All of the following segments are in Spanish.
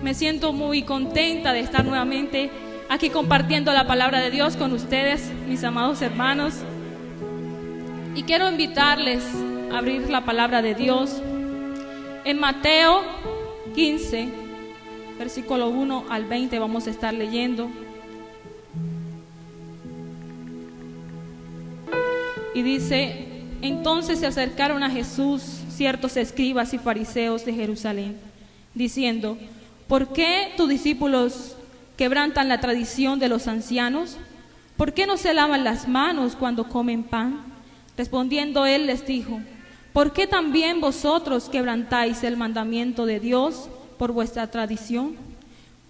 Me siento muy contenta de estar nuevamente aquí compartiendo la palabra de Dios con ustedes, mis amados hermanos. Y quiero invitarles a abrir la palabra de Dios en Mateo 15, versículo 1 al 20 vamos a estar leyendo. Y dice: entonces se acercaron a Jesús ciertos escribas y fariseos de Jerusalén, diciendo: ¿por qué tus discípulos quebrantan la tradición de los ancianos? ¿Por qué no se lavan las manos cuando comen pan? Respondiendo él les dijo: ¿por qué también vosotros quebrantáis el mandamiento de Dios por vuestra tradición?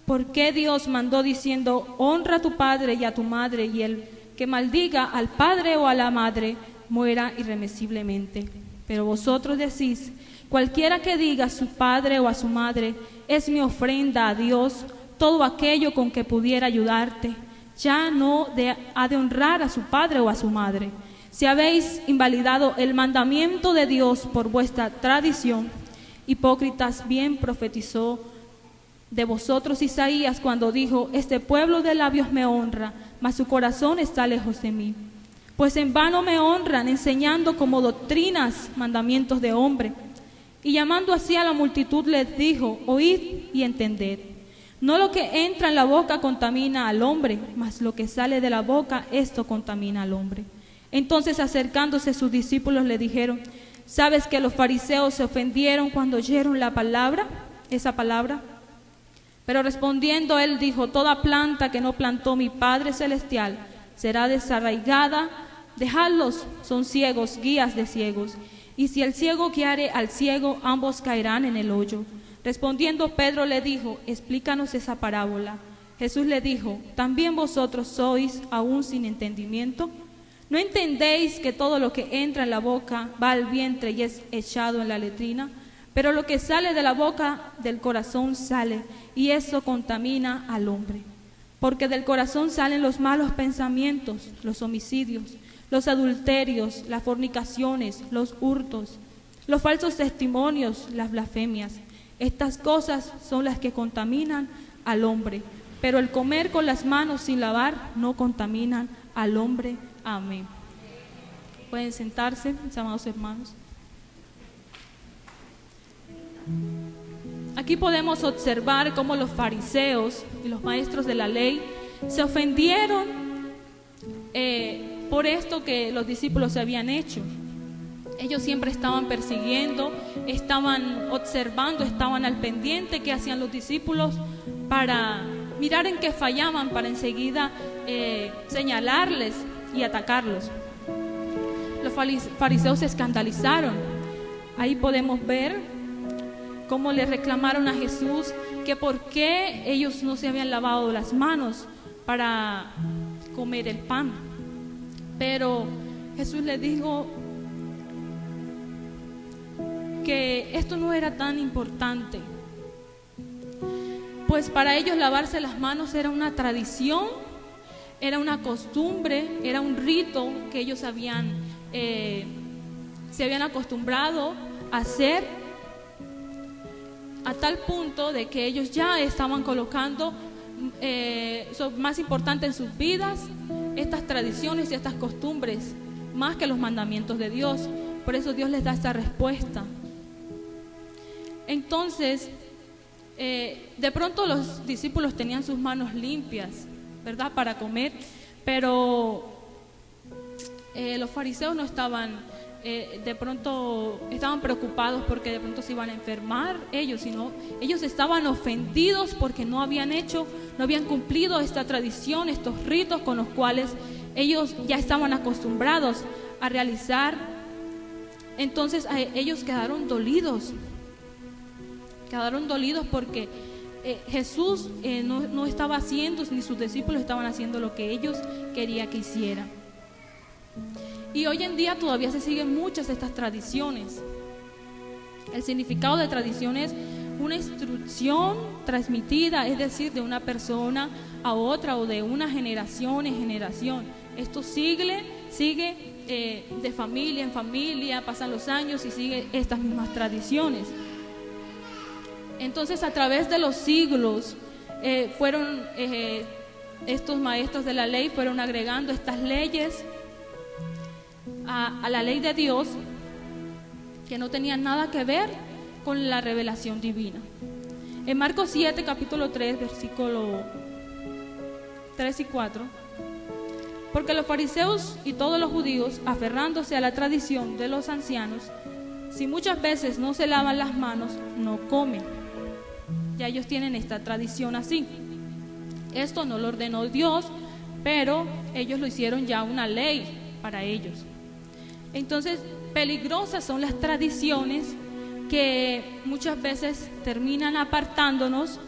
¿Por qué Dios mandó diciendo: honra a tu padre y a tu madre, y el que maldiga al padre o a la madre muera irremisiblemente? Pero vosotros decís: cualquiera que diga a su padre o a su madre, es mi ofrenda a Dios, todo aquello con que pudiera ayudarte, ya no ha de honrar a su padre o a su madre. Si habéis invalidado el mandamiento de Dios por vuestra tradición, hipócritas, bien profetizó de vosotros Isaías cuando dijo: este pueblo de labios me honra, mas su corazón está lejos de mí. Pues en vano me honran, enseñando como doctrinas mandamientos de hombre. Y llamando así a la multitud les dijo: oíd y entended. No lo que entra en la boca contamina al hombre, mas lo que sale de la boca, esto contamina al hombre. Entonces, acercándose sus discípulos, le dijeron: ¿sabes que los fariseos se ofendieron cuando oyeron esa palabra? Pero respondiendo él dijo: toda planta que no plantó mi Padre Celestial será desarraigada. Dejadlos, son ciegos, guías de ciegos. Y si el ciego guiare al ciego, ambos caerán en el hoyo. Respondiendo Pedro le dijo: explícanos esa parábola. Jesús le dijo: ¿también vosotros sois aún sin entendimiento? ¿No entendéis que todo lo que entra en la boca va al vientre y es echado en la letrina? Pero lo que sale de la boca del corazón sale, y eso contamina al hombre. Porque del corazón salen los malos pensamientos, los homicidios, los adulterios, las fornicaciones, los hurtos, los falsos testimonios, las blasfemias. Estas cosas son las que contaminan al hombre, pero el comer con las manos sin lavar no contaminan al hombre. Amén. Pueden sentarse, mis amados hermanos. Aquí podemos observar cómo los fariseos y los maestros de la ley se ofendieron por esto que los discípulos se habían hecho. Ellos siempre estaban persiguiendo, estaban observando, estaban al pendiente qué hacían los discípulos para mirar en qué fallaban, para enseguida señalarles y atacarlos. Los fariseos se escandalizaron. Ahí podemos ver cómo le reclamaron a Jesús que por qué ellos no se habían lavado las manos para comer el pan. Pero Jesús les dijo que esto no era tan importante, pues para ellos lavarse las manos era una tradición, era una costumbre, era un rito que ellos se habían acostumbrado a hacer, a tal punto de que ellos ya estaban colocando más importante en sus vidas estas tradiciones y estas costumbres más que los mandamientos de Dios. Por eso Dios les da esta respuesta. Entonces, de pronto los discípulos tenían sus manos limpias, ¿verdad?, para comer, pero los fariseos no estaban, de pronto estaban preocupados porque de pronto se iban a enfermar ellos, sino ellos estaban ofendidos porque no habían cumplido esta tradición, estos ritos con los cuales ellos ya estaban acostumbrados a realizar. Entonces ellos quedaron dolidos porque Jesús no estaba haciendo, ni sus discípulos estaban haciendo lo que ellos querían que hicieran. Y hoy en día todavía se siguen muchas de estas tradiciones. El significado de tradición es una instrucción transmitida, es decir, de una persona a otra o de una generación en generación. Esto sigue de familia en familia, pasan los años y sigue estas mismas tradiciones. Entonces, a través de los siglos, estos maestros de la ley fueron agregando estas leyes a la ley de Dios, que no tenían nada que ver con la revelación divina. En Marcos 7, capítulo 3, versículo 3 y 4, porque los fariseos y todos los judíos, aferrándose a la tradición de los ancianos, si muchas veces no se lavan las manos, no comen. Ya ellos tienen esta tradición así. Esto no lo ordenó Dios, pero ellos lo hicieron ya una ley para ellos. Entonces, peligrosas son las tradiciones que muchas veces terminan apartándonos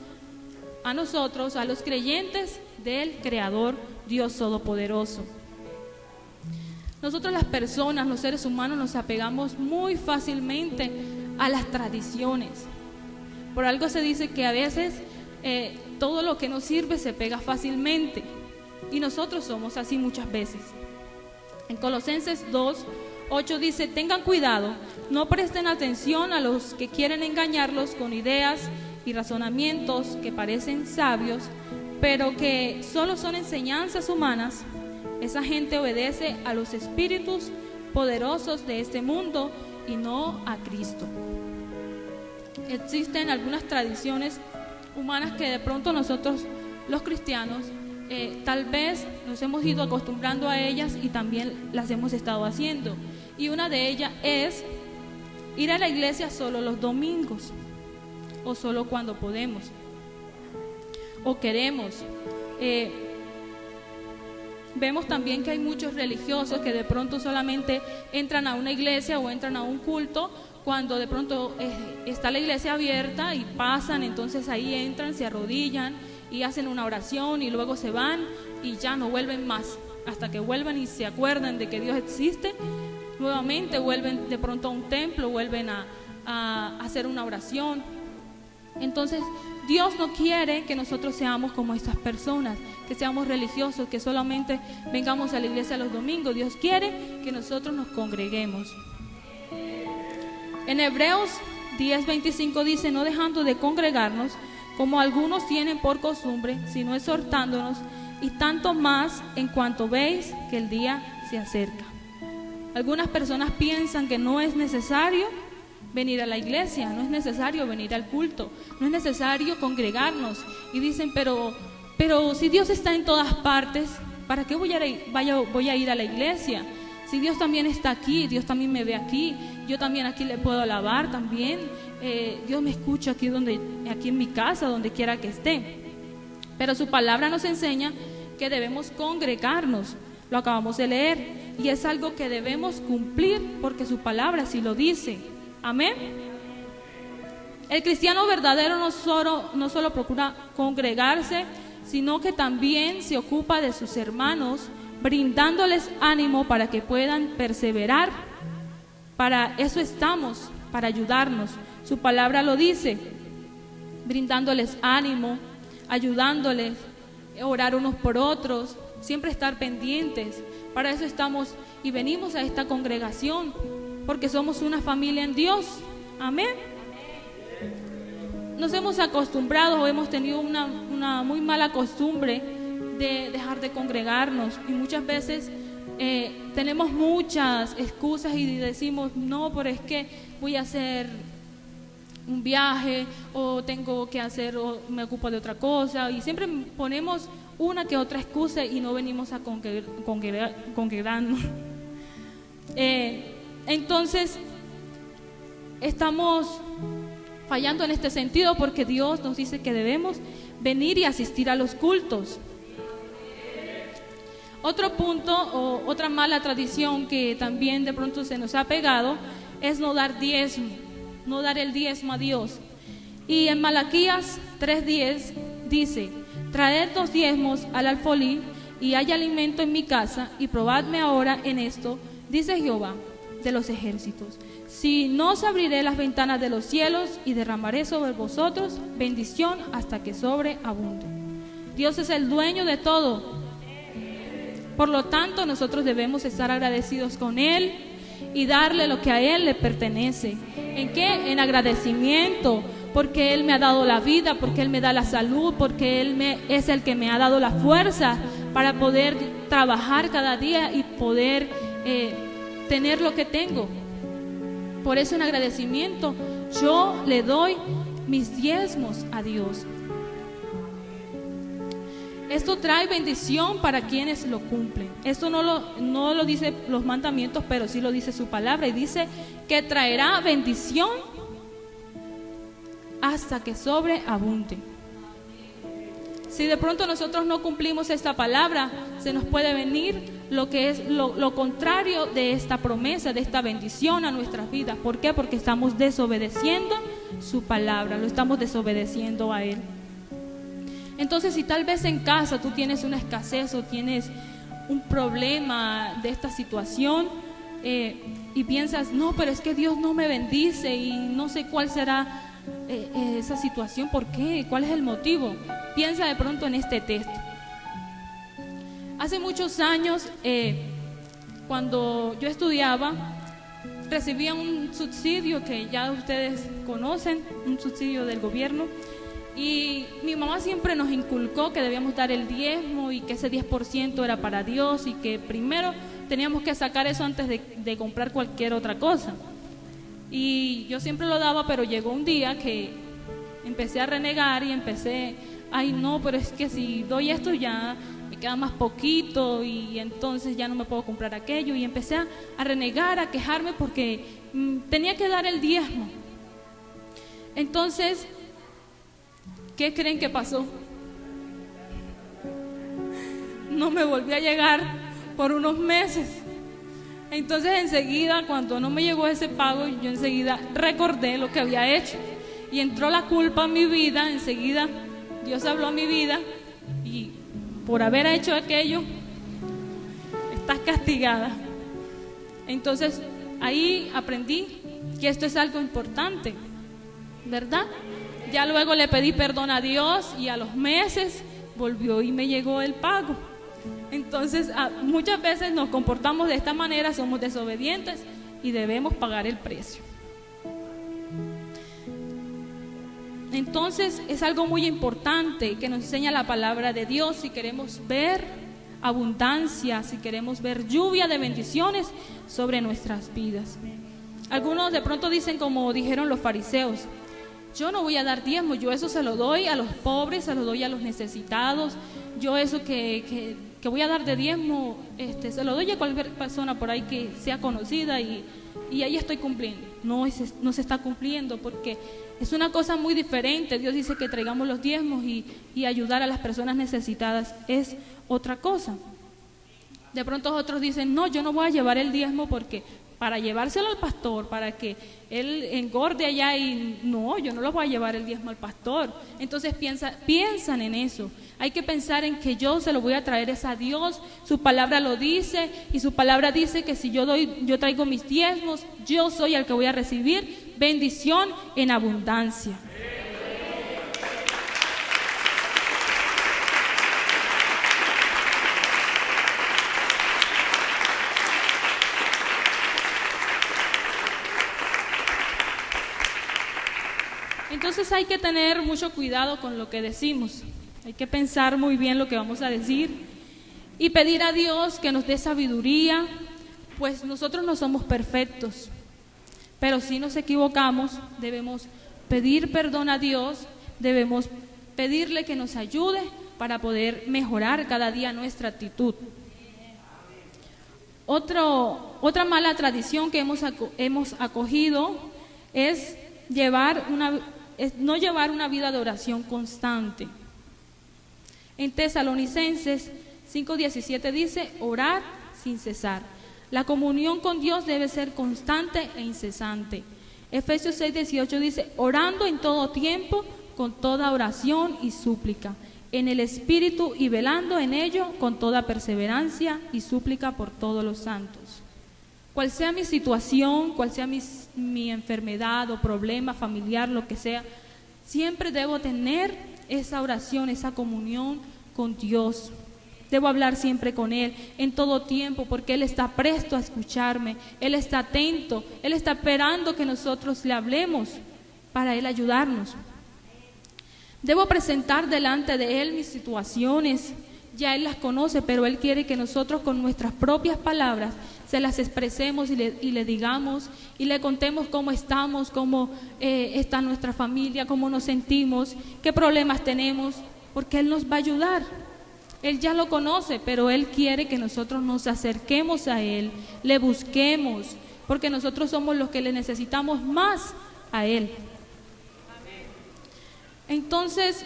a nosotros, a los creyentes, del Creador Dios Todopoderoso. Nosotros las personas, los seres humanos, nos apegamos muy fácilmente a las tradiciones. Por algo se dice que a veces todo lo que nos sirve se pega fácilmente, y nosotros somos así muchas veces. En Colosenses 2:8 dice: tengan cuidado, no presten atención a los que quieren engañarlos con ideas y razonamientos que parecen sabios, pero que solo son enseñanzas humanas. Esa gente obedece a los espíritus poderosos de este mundo y no a Cristo. Existen algunas tradiciones humanas que de pronto nosotros, los cristianos, tal vez nos hemos ido acostumbrando a ellas y también las hemos estado haciendo. Y una de ellas es ir a la iglesia solo los domingos, o solo cuando podemos o queremos. Vemos también que hay muchos religiosos que de pronto solamente entran a una iglesia o entran a un culto cuando de pronto está la iglesia abierta, y pasan, entonces ahí entran, se arrodillan y hacen una oración y luego se van y ya no vuelven más, hasta que vuelvan y se acuerdan de que Dios existe. Nuevamente vuelven de pronto a un templo, vuelven a hacer una oración. Entonces Dios no quiere que nosotros seamos como estas personas, que seamos religiosos, que solamente vengamos a la iglesia los domingos. Dios quiere que nosotros nos congreguemos. En Hebreos 10:25 dice: no dejando de congregarnos, como algunos tienen por costumbre, sino exhortándonos, y tanto más en cuanto veis que el día se acerca. Algunas personas piensan que no es necesario venir a la iglesia, no es necesario venir al culto, no es necesario congregarnos, y dicen, pero si Dios está en todas partes, ¿para qué voy a ir a la iglesia? Si Dios también está aquí, Dios también me ve aquí, yo también aquí le puedo alabar también, Dios me escucha aquí en mi casa, donde quiera que esté. Pero su palabra nos enseña que debemos congregarnos, lo acabamos de leer, y es algo que debemos cumplir porque su palabra sí lo dice. Amén. El cristiano verdadero no solo procura congregarse, sino que también se ocupa de sus hermanos, brindándoles ánimo para que puedan perseverar. Para eso estamos, para ayudarnos. Su palabra lo dice, brindándoles ánimo, ayudándoles, orar unos por otros, siempre estar pendientes. Para eso estamos y venimos a esta congregación, porque somos una familia en Dios. Amén. Nos hemos acostumbrado o hemos tenido una muy mala costumbre de dejar de congregarnos, y muchas veces tenemos muchas excusas y decimos, no, pero es que voy a hacer un viaje, o tengo que hacer, o me ocupo de otra cosa, y siempre ponemos una que otra excusa y no venimos a congregarnos. Entonces estamos fallando en este sentido, porque Dios nos dice que debemos venir y asistir a los cultos. Otro punto o otra mala tradición que también de pronto se nos ha pegado es no dar diezmo, no dar el diezmo a Dios. Y en Malaquías 3:10 dice: traed 2 diezmos al alfolí, y hay alimento en mi casa, y probadme ahora en esto, dice Jehová de los ejércitos, si no os abriré las ventanas de los cielos y derramaré sobre vosotros bendición hasta que sobreabunde. Dios es el dueño de todo. Por lo tanto, nosotros debemos estar agradecidos con Él y darle lo que a Él le pertenece. ¿En qué? En agradecimiento, porque Él me ha dado la vida, porque Él me da la salud, porque es el que me ha dado la fuerza para poder trabajar cada día y poder tener lo que tengo. Por eso en agradecimiento yo le doy mis diezmos a Dios. Esto trae bendición para quienes lo cumplen. Esto no lo dice los mandamientos, pero sí lo dice su palabra, y dice que traerá bendición hasta que sobreabunde. Si de pronto nosotros no cumplimos esta palabra, se nos puede venir lo que es lo contrario de esta promesa, de esta bendición a nuestras vidas. ¿Por qué? Porque estamos desobedeciendo su palabra, lo estamos desobedeciendo a Él. Entonces, si tal vez en casa tú tienes una escasez o tienes un problema de esta situación y piensas, no, pero es que Dios no me bendice y no sé cuál será esa situación, ¿por qué? ¿Cuál es el motivo? Piensa de pronto en este texto. Hace muchos años, cuando yo estudiaba, recibía un subsidio que ya ustedes conocen, un subsidio del gobierno. Y mi mamá siempre nos inculcó que debíamos dar el diezmo y que ese 10% era para Dios y que primero teníamos que sacar eso antes de comprar cualquier otra cosa. Y yo siempre lo daba, pero llegó un día que empecé a renegar y empecé, ay no, pero es que si doy esto ya me queda más poquito y entonces ya no me puedo comprar aquello. Y empecé a renegar, a quejarme porque tenía que dar el diezmo. Entonces, ¿qué creen que pasó? No me volvió a llegar por unos meses. Entonces enseguida, cuando no me llegó ese pago, yo enseguida recordé lo que había hecho y entró la culpa en mi vida. Enseguida Dios habló a mi vida y por haber hecho aquello estás castigada. Entonces ahí aprendí que esto es algo importante, ¿verdad? Ya luego le pedí perdón a Dios y a los meses volvió y me llegó el pago. Entonces muchas veces nos comportamos de esta manera, somos desobedientes y debemos pagar el precio. Entonces es algo muy importante que nos enseña la palabra de Dios si queremos ver abundancia, si queremos ver lluvia de bendiciones sobre nuestras vidas. Algunos de pronto dicen, como dijeron los fariseos, yo no voy a dar diezmo, yo eso se lo doy a los pobres, se lo doy a los necesitados, yo eso que voy a dar de diezmo, se lo doy a cualquier persona por ahí que sea conocida y ahí estoy cumpliendo. No se está cumpliendo porque es una cosa muy diferente. Dios dice que traigamos los diezmos y ayudar a las personas necesitadas es otra cosa. De pronto otros dicen, no, yo no voy a llevar el diezmo porque para llevárselo al pastor, para que él engorde allá y no, yo no lo voy a llevar el diezmo al pastor. Entonces piensan en eso. Hay que pensar en que yo se lo voy a traer es a Dios, su palabra lo dice y su palabra dice que si yo traigo mis diezmos, yo soy el que voy a recibir bendición en abundancia. Entonces hay que tener mucho cuidado con lo que decimos, hay que pensar muy bien lo que vamos a decir y pedir a Dios que nos dé sabiduría, pues nosotros no somos perfectos, pero si nos equivocamos debemos pedir perdón a Dios, debemos pedirle que nos ayude para poder mejorar cada día nuestra actitud. Otra mala tradición que hemos acogido es no llevar una vida de oración constante. En Tesalonicenses 5:17 dice, orar sin cesar. La comunión con Dios debe ser constante e incesante. Efesios 6:18 dice, orando en todo tiempo, con toda oración y súplica, en el Espíritu y velando en ello con toda perseverancia y súplica por todos los santos. Cual sea mi situación, cual sea mi enfermedad o problema familiar, lo que sea, siempre debo tener esa oración, esa comunión con Dios. Debo hablar siempre con Él en todo tiempo porque Él está presto a escucharme, Él está atento, Él está esperando que nosotros le hablemos para Él ayudarnos. Debo presentar delante de Él mis situaciones. Ya Él las conoce, pero Él quiere que nosotros con nuestras propias palabras se las expresemos y le digamos y le contemos cómo estamos, cómo está nuestra familia, cómo nos sentimos, qué problemas tenemos, porque Él nos va a ayudar. Él ya lo conoce, pero Él quiere que nosotros nos acerquemos a Él, le busquemos, porque nosotros somos los que le necesitamos más a Él. Entonces,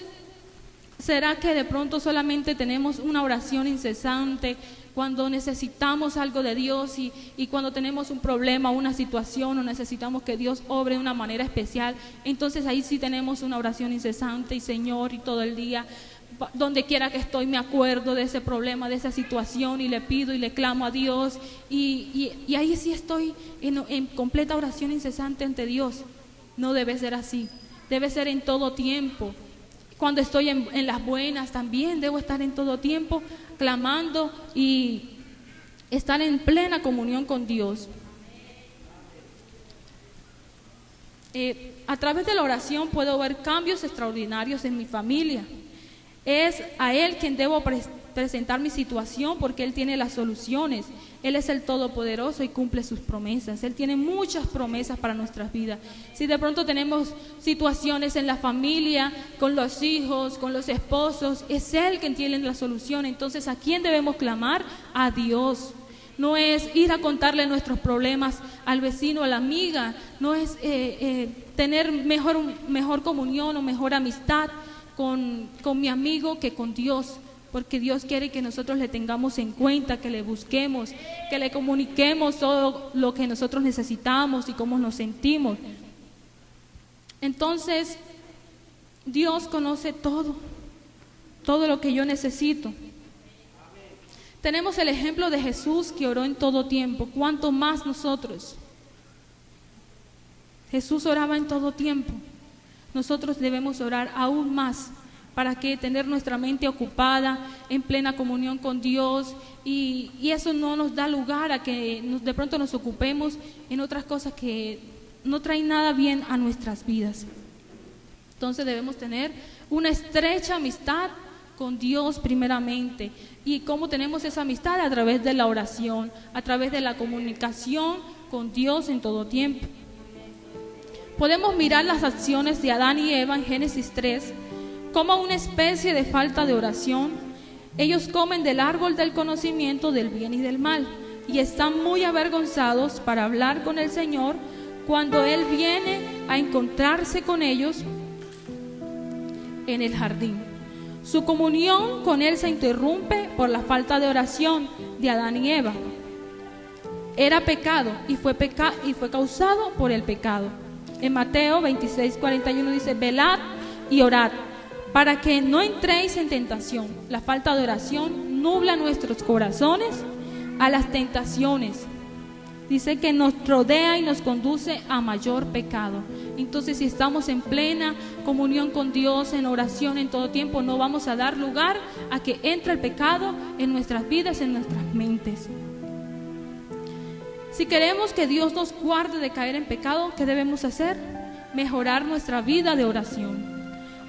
¿será que de pronto solamente tenemos una oración incesante cuando necesitamos algo de Dios y cuando tenemos un problema, una situación o necesitamos que Dios obre de una manera especial? Entonces ahí sí tenemos una oración incesante y Señor, y todo el día, donde quiera que estoy me acuerdo de ese problema, de esa situación y le pido y le clamo a Dios y ahí sí estoy en completa oración incesante ante Dios. No debe ser así, debe ser en todo tiempo. Cuando estoy en las buenas también debo estar en todo tiempo clamando y estar en plena comunión con Dios. A través de la oración puedo ver cambios extraordinarios en mi familia. Es a Él quien debo presentar mi situación porque Él tiene las soluciones. Él es el Todopoderoso y cumple sus promesas. Él tiene muchas promesas para nuestras vidas. Si de pronto tenemos situaciones en la familia, con los hijos, con los esposos, es Él quien tiene la solución. Entonces, ¿a quién debemos clamar? A Dios. No es ir a contarle nuestros problemas al vecino, a la amiga. No es tener mejor comunión o mejor amistad con mi amigo que con Dios. Porque Dios quiere que nosotros le tengamos en cuenta, que le busquemos, que le comuniquemos todo lo que nosotros necesitamos y cómo nos sentimos. Entonces, Dios conoce todo lo que yo necesito. Tenemos el ejemplo de Jesús que oró en todo tiempo. ¿Cuánto más nosotros? Jesús oraba en todo tiempo. Nosotros debemos orar aún más. ¿Para qué? Tener nuestra mente ocupada, en plena comunión con Dios y eso no nos da lugar a que de pronto nos ocupemos en otras cosas que no traen nada bien a nuestras vidas. Entonces debemos tener una estrecha amistad con Dios primeramente. ¿Y cómo tenemos esa amistad? A través de la oración, a través de la comunicación con Dios en todo tiempo. Podemos mirar las acciones de Adán y Eva en Génesis 3 como una especie de falta de oración. Ellos comen del árbol del conocimiento del bien y del mal y están muy avergonzados para hablar con el Señor cuando Él viene a encontrarse con ellos en el jardín. Su comunión con Él se interrumpe por la falta de oración de Adán y Eva. Era pecado y fue causado por el pecado. En Mateo 26:41 dice: velad y orad para que no entréis en tentación. La falta de oración nubla nuestros corazones a las tentaciones. Dice que nos rodea y nos conduce a mayor pecado. Entonces, si estamos en plena comunión con Dios, en oración en todo tiempo, no vamos a dar lugar a que entre el pecado en nuestras vidas, en nuestras mentes. Si queremos que Dios nos guarde de caer en pecado, ¿qué debemos hacer? Mejorar nuestra vida de oración.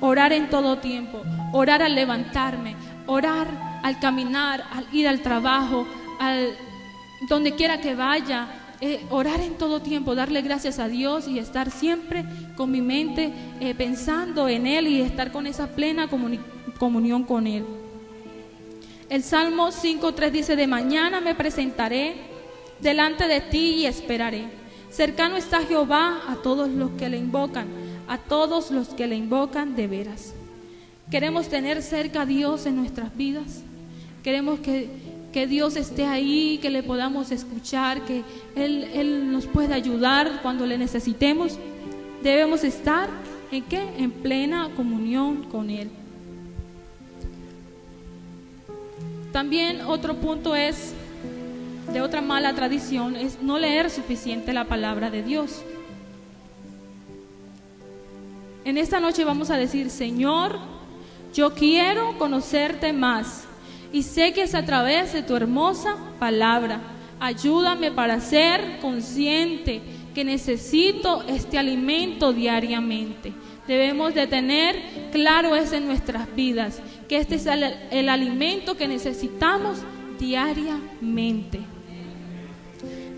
Orar en todo tiempo, orar al levantarme, orar al caminar, al ir al trabajo, donde quiera que vaya, orar en todo tiempo, darle gracias a Dios y estar siempre con mi mente pensando en Él y estar con esa plena comunión con Él. El Salmo 5:3 dice: de mañana me presentaré delante de ti y esperaré. Cercano está Jehová a todos los que le invocan, a todos los que le invocan de veras. Queremos tener cerca a Dios en nuestras vidas. Queremos que Dios esté ahí, que le podamos escuchar, que Él nos pueda ayudar cuando le necesitemos. Debemos estar ¿en qué? En plena comunión con Él. También otro punto es, de otra mala tradición, es no leer suficiente la palabra de Dios. En esta noche vamos a decir: Señor, yo quiero conocerte más y sé que es a través de tu hermosa palabra. Ayúdame para ser consciente que necesito este alimento diariamente. Debemos de tener claro eso en nuestras vidas, que este es el alimento que necesitamos diariamente.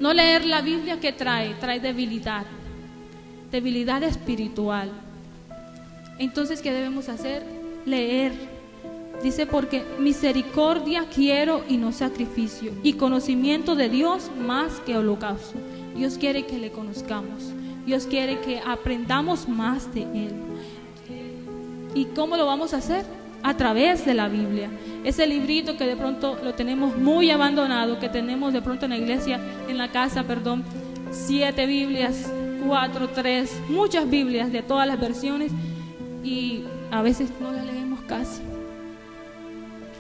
No leer la Biblia, ¿qué trae? Trae debilidad espiritual. Entonces, ¿qué debemos hacer? Leer. Dice, porque misericordia quiero y no sacrificio, y conocimiento de Dios más que holocausto. Dios quiere que le conozcamos. Dios quiere que aprendamos más de Él. ¿Y cómo lo vamos a hacer? A través de la Biblia. Ese librito que de pronto lo tenemos muy abandonado, que tenemos de pronto en la iglesia, en la casa, 7 Biblias, 4, 3, muchas Biblias de todas las versiones, y a veces no las leemos casi.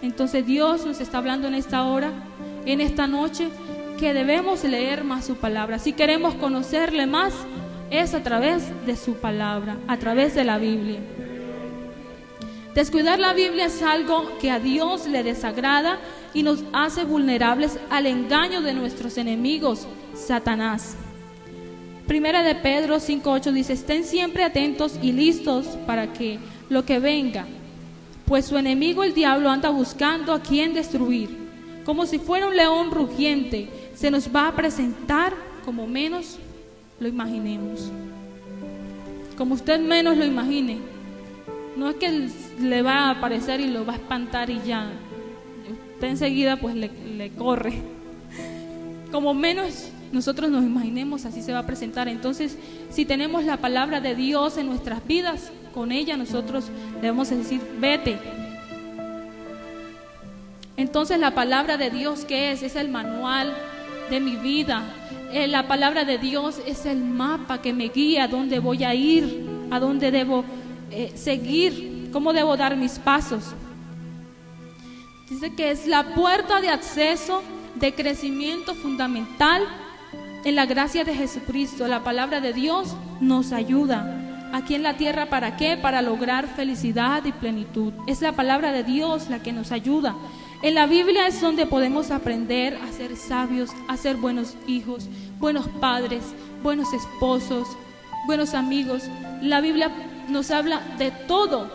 Entonces Dios nos está hablando en esta hora, en esta noche, que debemos leer más su palabra. Si queremos conocerle más, es a través de su palabra, a través de la Biblia. Descuidar la Biblia es algo que a Dios le desagrada y nos hace vulnerables al engaño de nuestros enemigos, Satanás. Primera de Pedro 5:8 dice: estén siempre atentos y listos para que lo que venga, pues su enemigo el diablo anda buscando a quien destruir, como si fuera un león rugiente, se nos va a presentar como menos lo imaginemos, como usted menos lo imagine. No es que le va a aparecer y lo va a espantar y ya, usted enseguida pues le corre. Como menos nosotros nos imaginemos, así se va a presentar. Entonces, si tenemos la palabra de Dios en nuestras vidas, con ella nosotros debemos decir: vete. Entonces, la palabra de Dios, ¿qué es? Es el manual de mi vida. La palabra de Dios es el mapa que me guía a dónde voy a ir, a dónde debo seguir, cómo debo dar mis pasos. Dice que es la puerta de acceso, de crecimiento fundamental en la gracia de Jesucristo. La palabra de Dios nos ayuda aquí en la tierra. ¿Para qué? Para lograr felicidad y plenitud. Es la palabra de Dios la que nos ayuda. En la Biblia es donde podemos aprender a ser sabios, a ser buenos hijos, buenos padres, buenos esposos, buenos amigos. La Biblia nos habla de todo,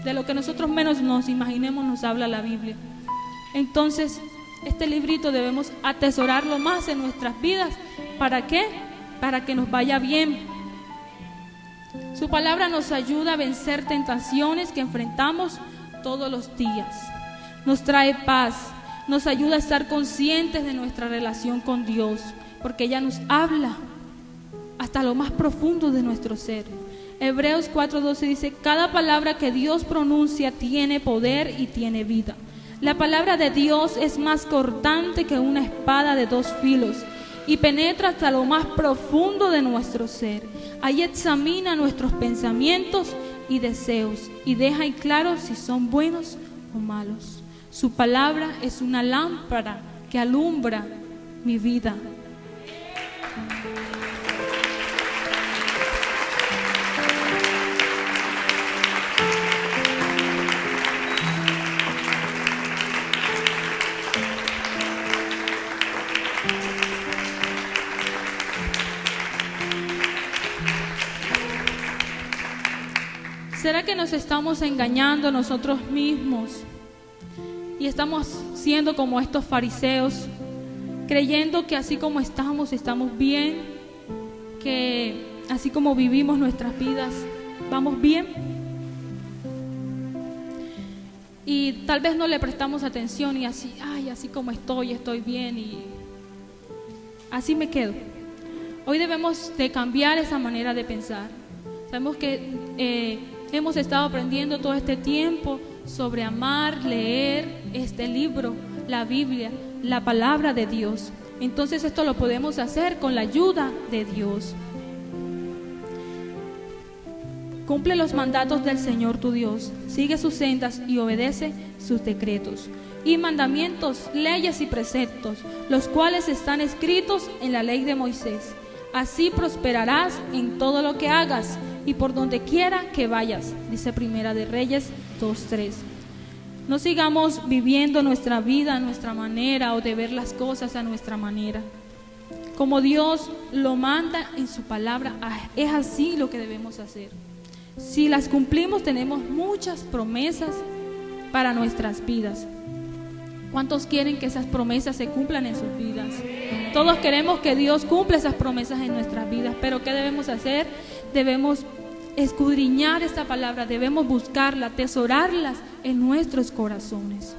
de lo que nosotros menos nos imaginemos, nos habla la Biblia. Entonces, este librito debemos atesorarlo más en nuestras vidas. ¿Para qué? Para que nos vaya bien. Su palabra nos ayuda a vencer tentaciones que enfrentamos todos los días. Nos trae paz, nos ayuda a estar conscientes de nuestra relación con Dios, porque ella nos habla hasta lo más profundo de nuestro ser. Hebreos 4:12 dice: cada palabra que Dios pronuncia tiene poder y tiene vida. La palabra de Dios es más cortante que una espada de 2 filos y penetra hasta lo más profundo de nuestro ser. Ahí examina nuestros pensamientos y deseos y deja en claro si son buenos o malos. Su palabra es una lámpara que alumbra mi vida. ¿Será que nos estamos engañando nosotros mismos y estamos siendo como estos fariseos, creyendo que así como estamos bien, que así como vivimos nuestras vidas, vamos bien? Y tal vez no le prestamos atención y así, así como estoy bien y así me quedo. Hoy debemos de cambiar esa manera de pensar. Sabemos que hemos estado aprendiendo todo este tiempo sobre amar, leer este libro, la Biblia, la palabra de Dios. Entonces esto lo podemos hacer con la ayuda de Dios. Cumple los mandatos del Señor tu Dios, sigue sus sendas y obedece sus decretos y mandamientos, leyes y preceptos, los cuales están escritos en la ley de Moisés. Así prosperarás en todo lo que hagas y por donde quiera que vayas, dice Primera de Reyes 2:3. No sigamos viviendo nuestra vida a nuestra manera o de ver las cosas a nuestra manera. como Dios lo manda en su palabra. Es así lo que debemos hacer. Si las cumplimos, tenemos muchas promesas para nuestras vidas. ¿Cuántos quieren que esas promesas se cumplan en sus vidas? Todos queremos que Dios cumpla esas promesas en nuestras vidas, pero ¿qué debemos hacer? Debemos escudriñar esta palabra, debemos buscarla, atesorarlas en nuestros corazones.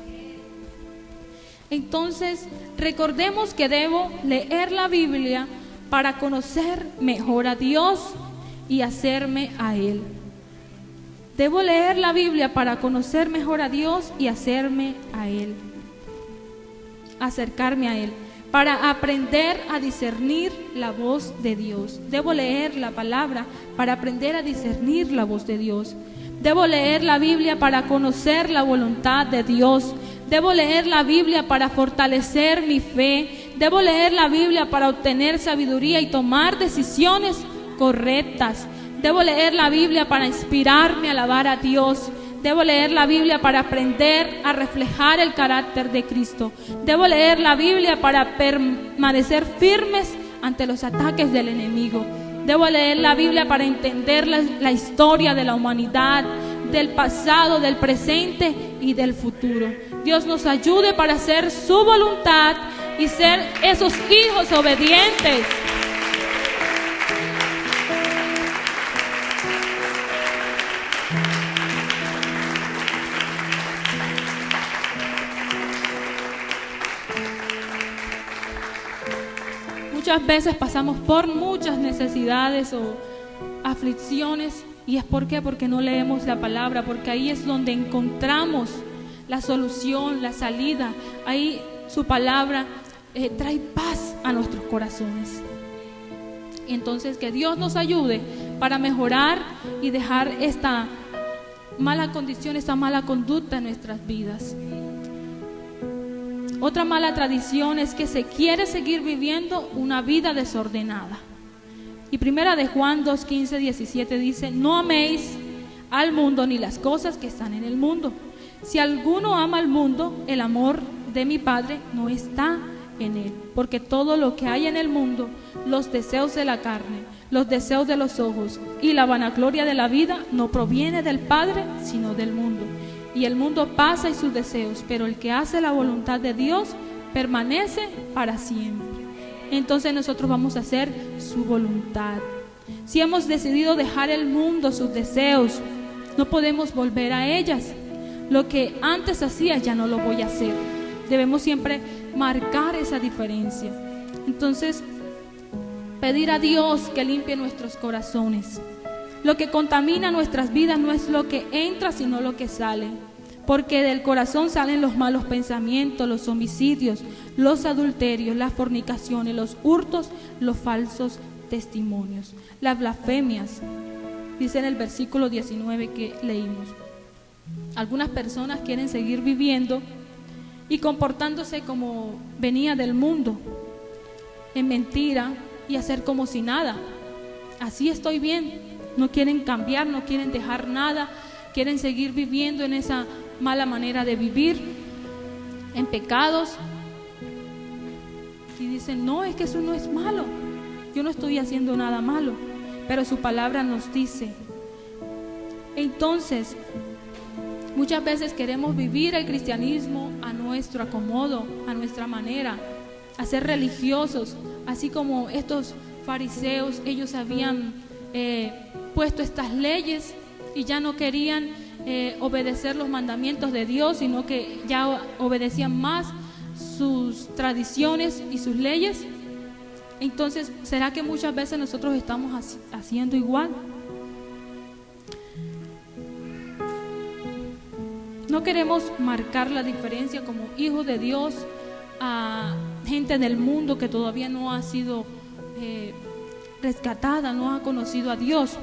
Entonces, recordemos que debo leer la Biblia para conocer mejor a Dios y hacerme a Él. Debo leer la Biblia para conocer mejor a Dios y hacerme a Él. Acercarme a Él, para aprender a discernir la voz de Dios. Debo leer la palabra para aprender a discernir la voz de Dios. Debo leer la Biblia para conocer la voluntad de Dios. Debo leer la Biblia para fortalecer mi fe. Debo leer la Biblia para obtener sabiduría y tomar decisiones correctas. Debo leer la Biblia para inspirarme a alabar a Dios. Debo leer la Biblia para aprender a reflejar el carácter de Cristo. Debo leer la Biblia para permanecer firmes ante los ataques del enemigo. Debo leer la Biblia para entender la historia de la humanidad, del pasado, del presente y del futuro. Dios nos ayude para hacer su voluntad y ser esos hijos obedientes. Muchas veces pasamos por muchas necesidades o aflicciones. ¿Y es por qué? Porque no leemos la palabra, porque ahí es donde encontramos la solución, la salida. Ahí su palabra trae paz a nuestros corazones. Y entonces que Dios nos ayude para mejorar y dejar esta mala condición, esta mala conducta en nuestras vidas. Otra mala tradición es que se quiere seguir viviendo una vida desordenada. Y primera de Juan 2:15, 17 dice: no améis al mundo ni las cosas que están en el mundo. Si alguno ama al mundo, el amor de mi Padre no está en él. Porque todo lo que hay en el mundo, los deseos de la carne, los deseos de los ojos y la vanagloria de la vida, no proviene del Padre, sino del mundo. Y el mundo pasa y sus deseos, pero el que hace la voluntad de Dios permanece para siempre. Entonces nosotros vamos a hacer su voluntad. Si hemos decidido dejar el mundo, sus deseos, no podemos volver a ellas. Lo que antes hacía ya no lo voy a hacer. Debemos siempre marcar esa diferencia. Entonces, pedir a Dios que limpie nuestros corazones. Lo que contamina nuestras vidas no es lo que entra, sino lo que sale. Porque del corazón salen los malos pensamientos, los homicidios, los adulterios, las fornicaciones, los hurtos, los falsos testimonios, las blasfemias. Dice en el versículo 19 que leímos. Algunas personas quieren seguir viviendo y comportándose como venía del mundo, en mentira y hacer como si nada. Así estoy bien. No quieren cambiar, no quieren dejar nada, quieren seguir viviendo en esa mala manera de vivir, en pecados. Y dicen: no, es que eso no es malo, yo no estoy haciendo nada malo. Pero su palabra nos dice. Entonces, muchas veces queremos vivir el cristianismo a nuestro acomodo, a nuestra manera, a ser religiosos, así como estos fariseos. Ellos habían puesto estas leyes y ya no querían obedecer los mandamientos de Dios, sino que ya obedecían más sus tradiciones y sus leyes. Entonces, ¿será que muchas veces nosotros estamos haciendo igual? No queremos marcar la diferencia como hijos de Dios a gente del mundo que todavía no ha sido rescatada, no ha conocido a Dios.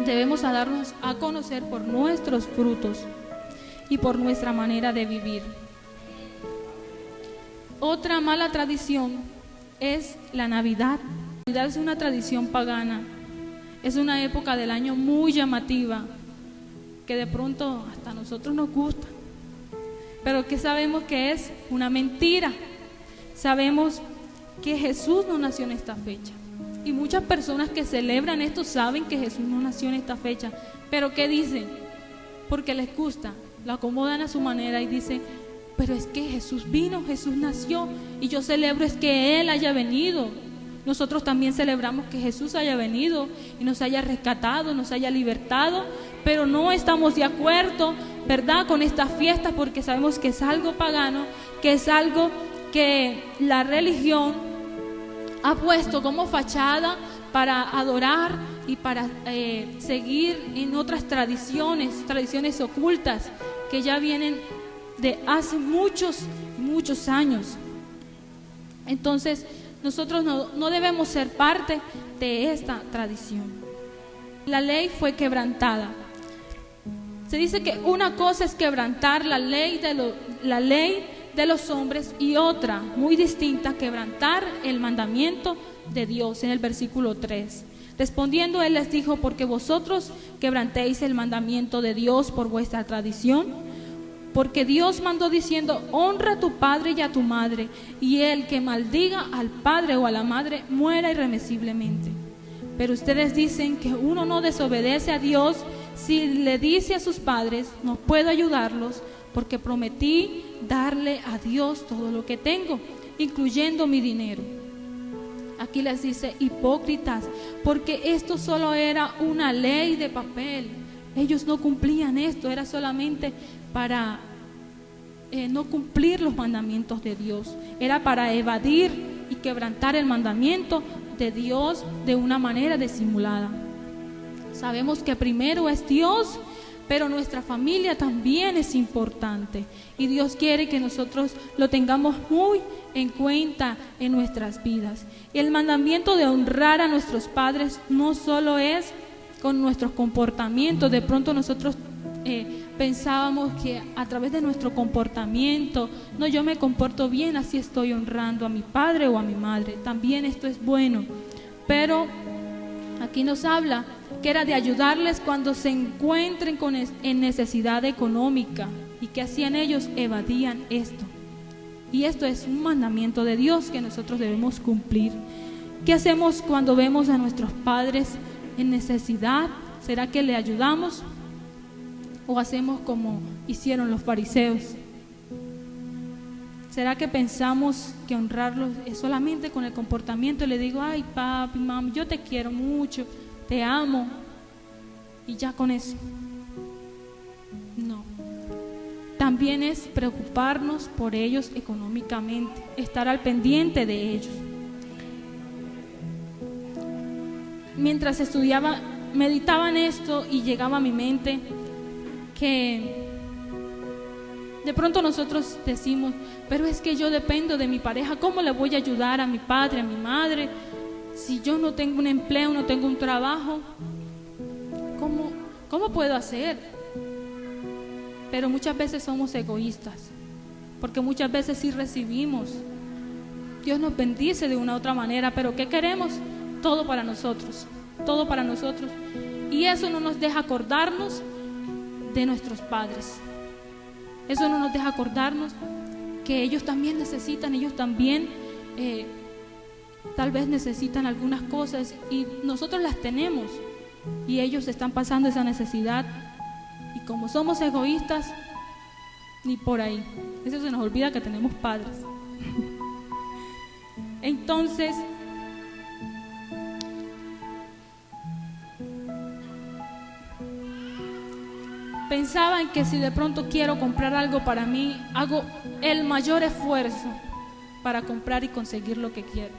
Debemos darnos a conocer por nuestros frutos y por nuestra manera de vivir. Otra mala tradición es la Navidad. La Navidad es una tradición pagana. Es una época del año muy llamativa que de pronto hasta a nosotros nos gusta, pero que sabemos que es una mentira. Sabemos que Jesús no nació en esta fecha. Y muchas personas que celebran esto saben que Jesús no nació en esta fecha. Pero ¿qué dicen? Porque les gusta, lo acomodan a su manera y dicen, pero es que Jesús vino, Jesús nació, y yo celebro es que Él haya venido. Nosotros también celebramos que Jesús haya venido y nos haya rescatado, nos haya libertado, pero no estamos de acuerdo, ¿verdad?, con esta fiesta, porque sabemos que es algo pagano, que es algo que la religión ha puesto como fachada para adorar y para seguir en otras tradiciones ocultas que ya vienen de hace muchos años. Entonces, nosotros no debemos ser parte de esta tradición. La ley fue quebrantada. Se dice que una cosa es quebrantar la ley de los hombres y otra, muy distinta, quebrantar el mandamiento de Dios, en el versículo 3. Respondiendo él les dijo, porque vosotros quebrantéis el mandamiento de Dios por vuestra tradición. Porque Dios mandó diciendo, honra a tu padre y a tu madre, y el que maldiga al padre o a la madre muera irremisiblemente. Pero ustedes dicen que uno no desobedece a Dios si le dice a sus padres, no puedo ayudarlos porque prometí darle a Dios todo lo que tengo, incluyendo mi dinero. Aquí les dice, hipócritas, porque esto solo era una ley de papel. Ellos no cumplían esto, era solamente para no cumplir los mandamientos de Dios, era para evadir y quebrantar el mandamiento de Dios de una manera disimulada. Sabemos que primero es Dios, pero nuestra familia también es importante y Dios quiere que nosotros lo tengamos muy en cuenta en nuestras vidas. Y el mandamiento de honrar a nuestros padres no solo es con nuestros comportamientos. De pronto nosotros pensábamos que a través de nuestro comportamiento, no, yo me comporto bien, así estoy honrando a mi padre o a mi madre, también esto es bueno, pero aquí nos habla que era de ayudarles cuando se encuentren en necesidad económica. ¿Y que hacían ellos? Evadían esto. Y esto es un mandamiento de Dios que nosotros debemos cumplir. ¿Qué hacemos cuando vemos a nuestros padres en necesidad? ¿Será que le ayudamos? ¿O hacemos como hicieron los fariseos? ¿Será que pensamos que honrarlos es solamente con el comportamiento? Le digo, ay papi, mami, yo te quiero mucho, te amo, y ya con eso. No. También es preocuparnos por ellos económicamente, estar al pendiente de ellos. Mientras estudiaba, meditaba en esto y llegaba a mi mente que de pronto nosotros decimos, pero es que yo dependo de mi pareja, ¿cómo le voy a ayudar a mi padre, a mi madre? Si yo no tengo un empleo, no tengo un trabajo, ¿cómo puedo hacer? Pero muchas veces somos egoístas, porque muchas veces sí recibimos. Dios nos bendice de una u otra manera, pero ¿qué queremos? Todo para nosotros, todo para nosotros. Y eso no nos deja acordarnos de nuestros padres. Eso no nos deja acordarnos que ellos también necesitan, ellos también tal vez necesitan algunas cosas y nosotros las tenemos y ellos están pasando esa necesidad y como somos egoístas, ni por ahí. Eso se nos olvida que tenemos padres. Entonces, pensaba en que si de pronto quiero comprar algo para mí, hago el mayor esfuerzo para comprar y conseguir lo que quiero.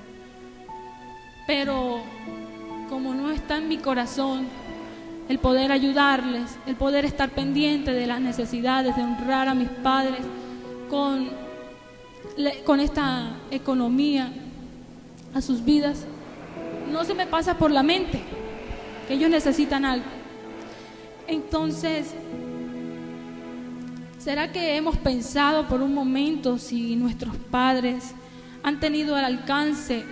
Pero como no está en mi corazón el poder ayudarles, el poder estar pendiente de las necesidades, de honrar a mis padres con esta economía a sus vidas, no se me pasa por la mente que ellos necesitan algo. Entonces, ¿será que hemos pensado por un momento si nuestros padres han tenido al alcance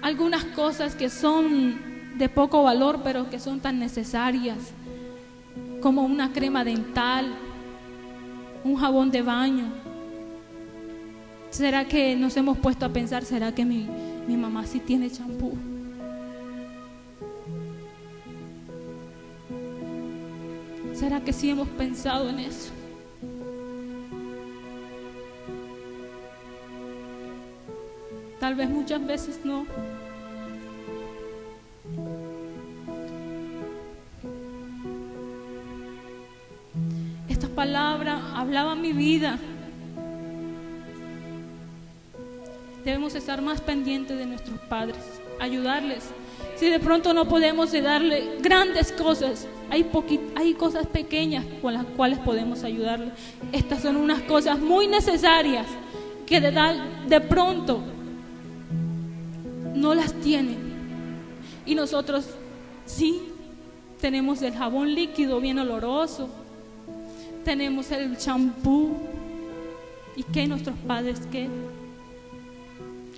algunas cosas que son de poco valor, pero que son tan necesarias, como una crema dental, un jabón de baño? ¿Será que nos hemos puesto a pensar, será que mi mamá sí tiene champú? ¿Será que sí hemos pensado en eso? Tal vez muchas veces no. Esta palabra hablaba mi vida. Debemos estar más pendientes de nuestros padres, ayudarles. Si de pronto no podemos darle grandes cosas, hay cosas pequeñas con las cuales podemos ayudarles. Estas son unas cosas muy necesarias que de pronto no las tienen. Y nosotros sí tenemos el jabón líquido bien oloroso, tenemos el champú. ¿Y qué nuestros padres qué?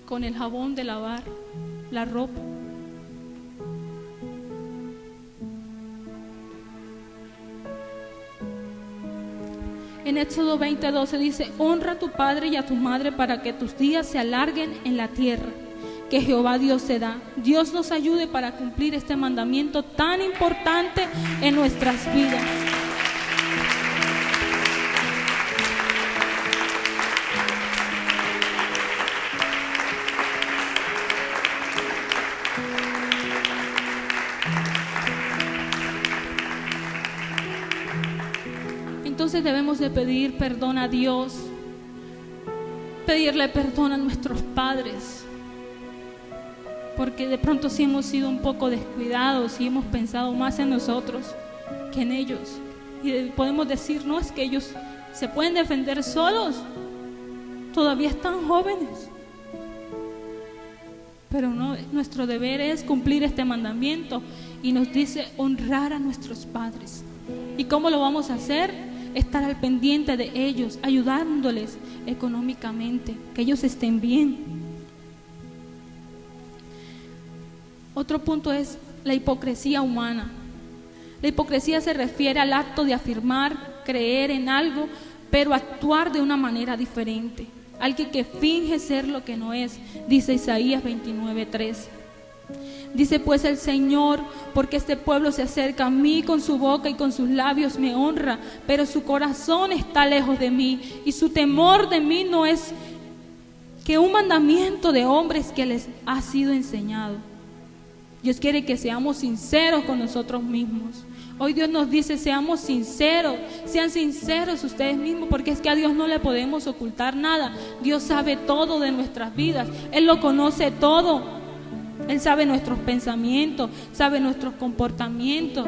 Con el jabón de lavar la ropa. En Éxodo 20:12 dice: honra a tu padre y a tu madre para que tus días se alarguen en la tierra que Jehová Dios te da. Dios nos ayude para cumplir este mandamiento tan importante en nuestras vidas. Entonces debemos de pedir perdón a Dios, pedirle perdón a nuestros padres, porque de pronto sí hemos sido un poco descuidados y hemos pensado más en nosotros que en ellos. Y podemos decir, no, es que ellos se pueden defender solos, todavía están jóvenes. Pero no, nuestro deber es cumplir este mandamiento y nos dice honrar a nuestros padres. ¿Y cómo lo vamos a hacer? Estar al pendiente de ellos, ayudándoles económicamente, que ellos estén bien. Otro punto es la hipocresía humana. La hipocresía se refiere al acto de afirmar, creer en algo, pero actuar de una manera diferente. Alguien que finge ser lo que no es, dice Isaías 29:3. Dice pues el Señor: porque este pueblo se acerca a mí con su boca y con sus labios me honra, pero su corazón está lejos de mí y su temor de mí no es que un mandamiento de hombres que les ha sido enseñado. Dios quiere que seamos sinceros con nosotros mismos. Hoy Dios nos dice: seamos sinceros, sean sinceros ustedes mismos, porque es que a Dios no le podemos ocultar nada. Dios sabe todo de nuestras vidas, Él lo conoce todo. Él sabe nuestros pensamientos, sabe nuestros comportamientos.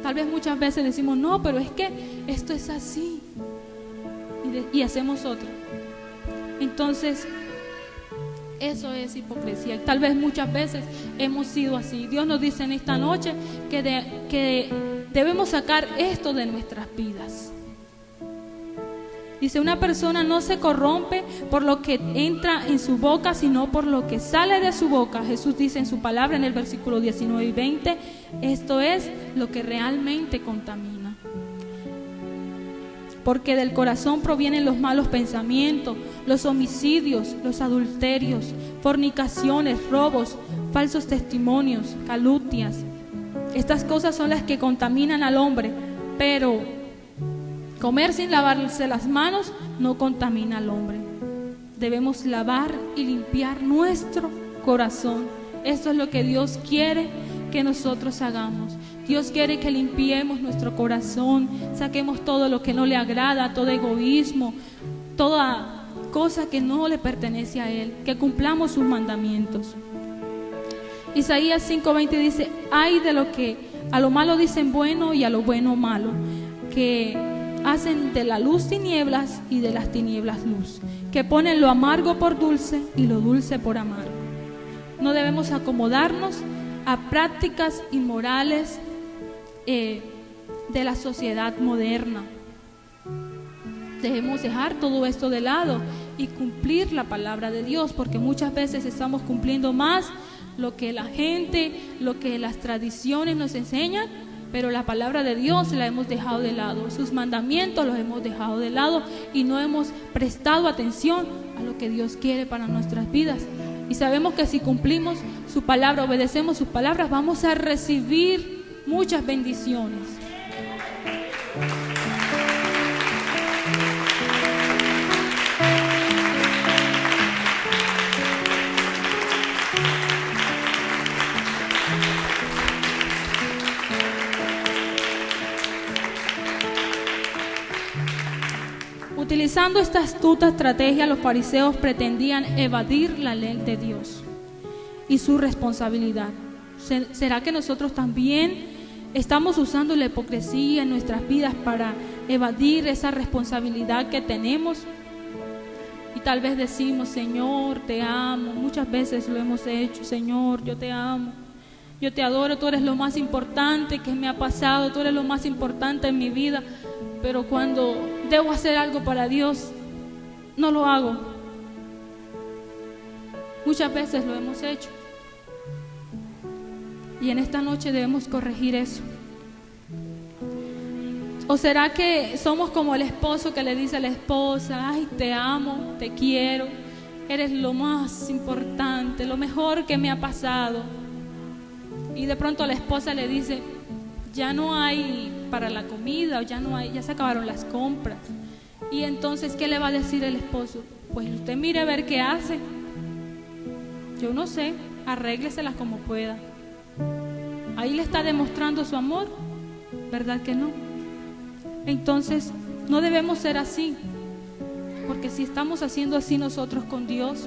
Tal vez muchas veces decimos, no, pero es que esto es así, y hacemos otro. Entonces, eso es hipocresía. Tal vez muchas veces hemos sido así. Dios nos dice en esta noche que debemos sacar esto de nuestras vidas. Dice: una persona no se corrompe por lo que entra en su boca, sino por lo que sale de su boca. Jesús dice en su palabra en el versículo 19 y 20, esto es lo que realmente contamina. Porque del corazón provienen los malos pensamientos, los homicidios, los adulterios, fornicaciones, robos, falsos testimonios, calumnias. Estas cosas son las que contaminan al hombre, pero comer sin lavarse las manos no contamina al hombre. Debemos lavar y limpiar nuestro corazón. Esto es lo que Dios quiere que nosotros hagamos. Dios quiere que limpiemos nuestro corazón, saquemos todo lo que no le agrada, todo egoísmo, toda cosa que no le pertenece a Él, que cumplamos sus mandamientos. Isaías 5:20 dice: ay de lo que a lo malo dicen bueno y a lo bueno malo, que hacen de la luz tinieblas y de las tinieblas luz, que ponen lo amargo por dulce y lo dulce por amargo. No debemos acomodarnos a prácticas inmorales de la sociedad moderna. Debemos dejar todo esto de lado y cumplir la palabra de Dios, porque muchas veces estamos cumpliendo más lo que la gente, lo que las tradiciones nos enseñan, pero la palabra de Dios la hemos dejado de lado, sus mandamientos los hemos dejado de lado y no hemos prestado atención a lo que Dios quiere para nuestras vidas. Y sabemos que si cumplimos su palabra, obedecemos sus palabras, vamos a recibir muchas bendiciones. Utilizando esta astuta estrategia, los fariseos pretendían evadir la ley de Dios y su responsabilidad. ¿Será que nosotros también estamos usando la hipocresía en nuestras vidas para evadir esa responsabilidad que tenemos? Y tal vez decimos: Señor, te amo. Muchas veces lo hemos hecho: Señor, yo te amo, yo te adoro, tú eres lo más importante que me ha pasado, tú eres lo más importante en mi vida. Pero cuando debo hacer algo para Dios, no lo hago. Muchas veces lo hemos hecho. Y en esta noche debemos corregir eso. ¿O será que somos como el esposo que le dice a la esposa: ay, te amo, te quiero, eres lo más importante, lo mejor que me ha pasado? Y de pronto la esposa le dice: ya no hay para la comida, o ya se acabaron las compras. Y entonces, ¿qué le va a decir el esposo? Pues usted mire a ver qué hace. Yo no sé, arrégleselas como pueda. Ahí le está demostrando su amor, ¿verdad que no? Entonces, no debemos ser así, porque si estamos haciendo así nosotros con Dios,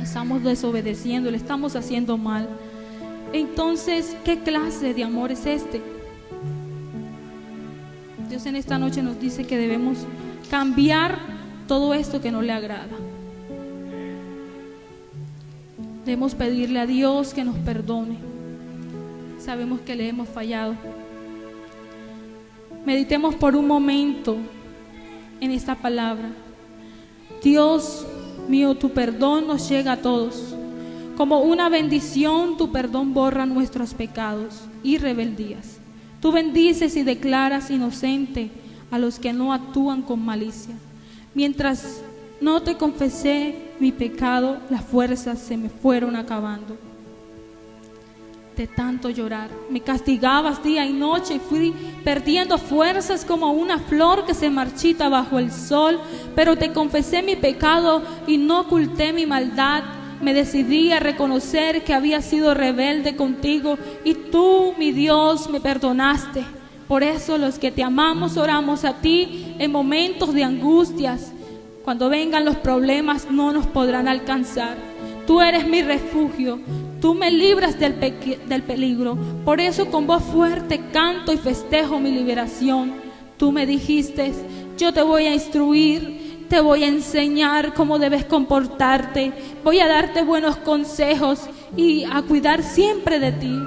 estamos desobedeciendo, le estamos haciendo mal. Entonces, ¿qué clase de amor es este? Dios en esta noche nos dice que debemos cambiar todo esto que no le agrada. Debemos pedirle a Dios que nos perdone. Sabemos que le hemos fallado. Meditemos por un momento en esta palabra. Dios mío, tu perdón nos llega a todos. Como una bendición, tu perdón borra nuestros pecados y rebeldías. Tú bendices y declaras inocente a los que no actúan con malicia. Mientras no te confesé mi pecado, las fuerzas se me fueron acabando. De tanto llorar, me castigabas día y noche y fui perdiendo fuerzas como una flor que se marchita bajo el sol. Pero te confesé mi pecado y no oculté mi maldad. Me decidí a reconocer que había sido rebelde contigo y tú, mi Dios, me perdonaste. Por eso los que te amamos oramos a ti en momentos de angustias. Cuando vengan los problemas no nos podrán alcanzar. Tú eres mi refugio, tú me libras del peligro. Por eso con voz fuerte canto y festejo mi liberación. Tú me dijiste: yo te voy a instruir, te voy a enseñar cómo debes comportarte, voy a darte buenos consejos y a cuidar siempre de ti.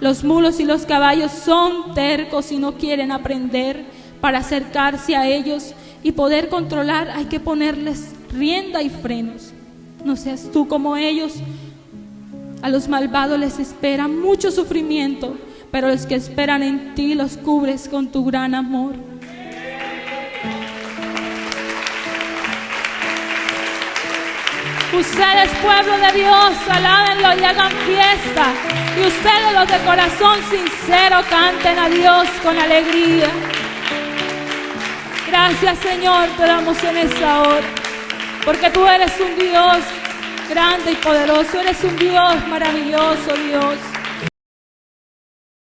Los mulos y los caballos son tercos y no quieren aprender. Para acercarse a ellos y poder controlar hay que ponerles rienda y frenos. No seas tú como ellos. A los malvados les espera mucho sufrimiento, pero los que esperan en ti los cubres con tu gran amor. Ustedes, pueblo de Dios, alábenlo y hagan fiesta. Y ustedes, los de corazón sincero, canten a Dios con alegría. Gracias, Señor, te damos en esta hora, porque tú eres un Dios grande y poderoso. Eres un Dios maravilloso, Dios.